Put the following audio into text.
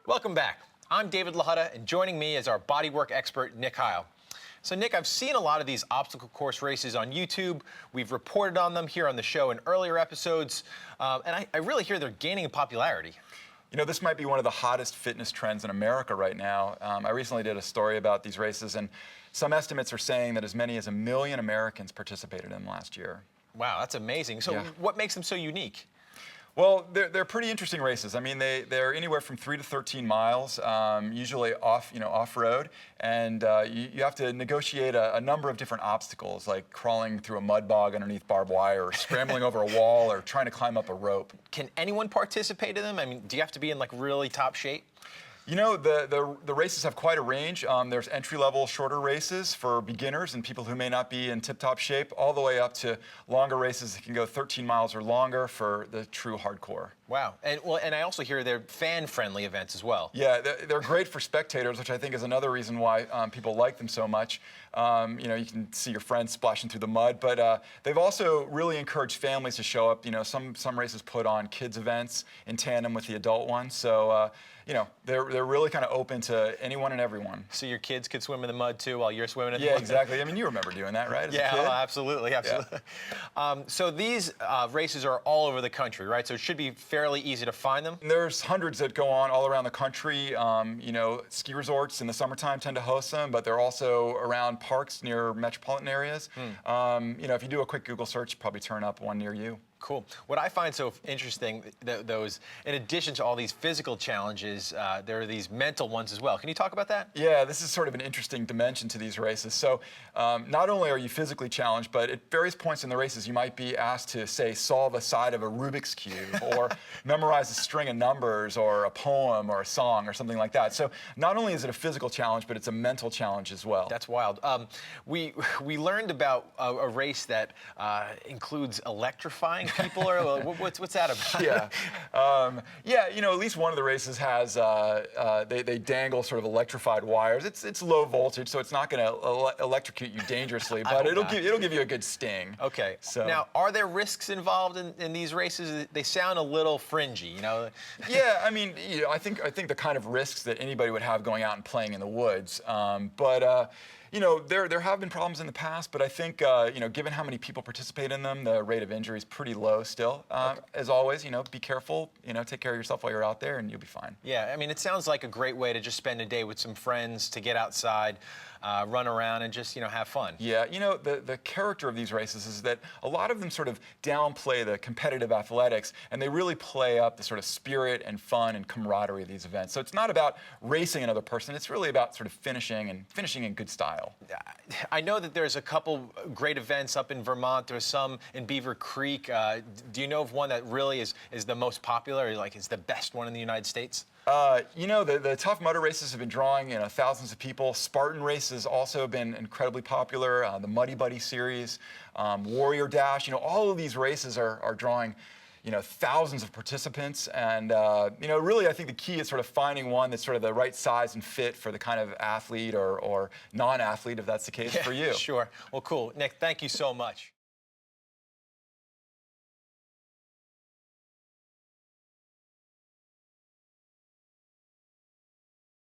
Welcome back. I'm David LaHutta, and joining me is our bodywork expert, Nick Heil. So, Nick, I've seen a lot of these obstacle course races on YouTube. We've reported on them here on the show in earlier episodes, and I really hear they're gaining in popularity. You know, this might be one of the hottest fitness trends in America right now. I recently did a story about these races, and some estimates are saying that as many as 1 million Americans participated in them last year. Wow, that's amazing. So, what makes them so unique? Well, they're pretty interesting races. I mean, they're anywhere from 3 to 13 miles, usually off-road, and you have to negotiate a number of different obstacles, like crawling through a mud bog underneath barbed wire, or scrambling over a wall, or trying to climb up a rope. Can anyone participate in them? I mean, do you have to be in like really top shape? You know, the races have quite a range. There's entry-level, shorter races for beginners and people who may not be in tip-top shape, all the way up to longer races that can go 13 miles or longer for the true hardcore. Wow. And I also hear they're fan-friendly events as well. Yeah, they're great for spectators, which I think is another reason why people like them so much. You know, you can see your friends splashing through the mud, but they've also really encouraged families to show up. You know, some races put on kids events in tandem with the adult ones, so you know, they're really kind of open to anyone and everyone. So your kids could swim in the mud too while you're swimming in the mud? Yeah, exactly. I mean, you remember doing that, right, as a kid? Oh, absolutely, absolutely. Yeah. So these races are all over the country, right? So it should be fairly easy to find them? There's hundreds that go on all around the country. You know, ski resorts in the summertime tend to host them, but they're also around parks near metropolitan areas. You know, if you do a quick Google search, you probably turn up one near you. Cool. What I find so interesting, those, in addition to all these physical challenges, there are these mental ones as well. Can you talk about that? Yeah, this is sort of an interesting dimension to these races. So not only are you physically challenged, but at various points in the races, you might be asked to, say, solve a side of a Rubik's Cube or memorize a string of numbers or a poem or a song or something like that. So not only is it a physical challenge, but it's a mental challenge as well. That's wild. We learned about a race that includes electrifying people, or what's that about? Yeah, you know, at least one of the races has they dangle sort of electrified wires. It's low voltage, so it's not going to electrocute you dangerously, but it'll give you a good sting. Okay. So now, are there risks involved in these races? They sound a little fringy, you know. Yeah, I mean, you know, I think the kind of risks that anybody would have going out and playing in the woods, but. You know, there have been problems in the past, but I think, you know, given how many people participate in them, the rate of injury is pretty low still. As always, you know, be careful, you know, take care of yourself while you're out there, and you'll be fine. Yeah, I mean, it sounds like a great way to just spend a day with some friends, to get outside, run around, and just, you know, have fun. Yeah, you know, the character of these races is that a lot of them sort of downplay the competitive athletics, and they really play up the sort of spirit and fun and camaraderie of these events. So it's not about racing another person, it's really about sort of finishing in good style. I know that there's a couple great events up in Vermont. There's some in Beaver Creek. Do you know of one that really is the most popular, or like is the best one in the United States? You know, the Tough Mudder races have been drawing, you know, thousands of people. Spartan races also been incredibly popular. The Muddy Buddy series, Warrior Dash, you know, all of these races are drawing, you know, thousands of participants, and you know, really, I think the key is sort of finding one that's sort of the right size and fit for the kind of athlete or non-athlete, if that's the case for you. Sure. Well, cool. Nick, thank you so much.